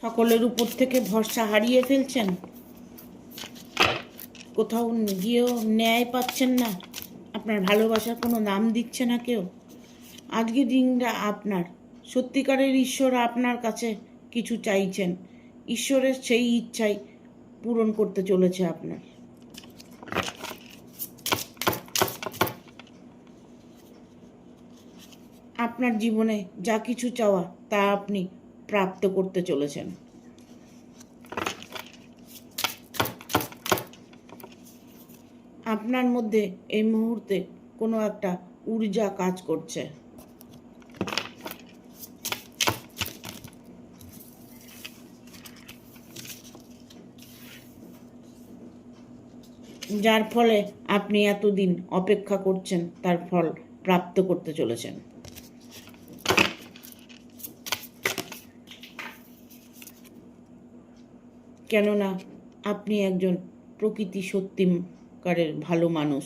সকলের উপর থেকে ভরসা হারিয়ে ফেলছেন, কোথাও গিয়েও ন্যায় পাচ্ছেন না, আপনার ভালোবাসার কোনো নাম দিচ্ছে না কেউ। আজকে দিনটা আপনার, সত্যিকারের ঈশ্বর আপনার কাছে কিছু চাইছেন, ঈশ্বরের সেই ইচ্ছাই পূরণ করতে চলেছে আপনার। আপনার জীবনে যা কিছু চাওয়া তা আপনি প্রাপ্ত করতে চলেছেন। আপনার মধ্যে এই মুহূর্তে কোনো একটা ঊর্জা কাজ করছে। যার ফলে আপনি এতদিন অপেক্ষা করছেন, তার ফল প্রাপ্ত করতে চলেছেন। কেননা আপনি একজন প্রকৃতি সত্যিকারের ভালো মানুষ।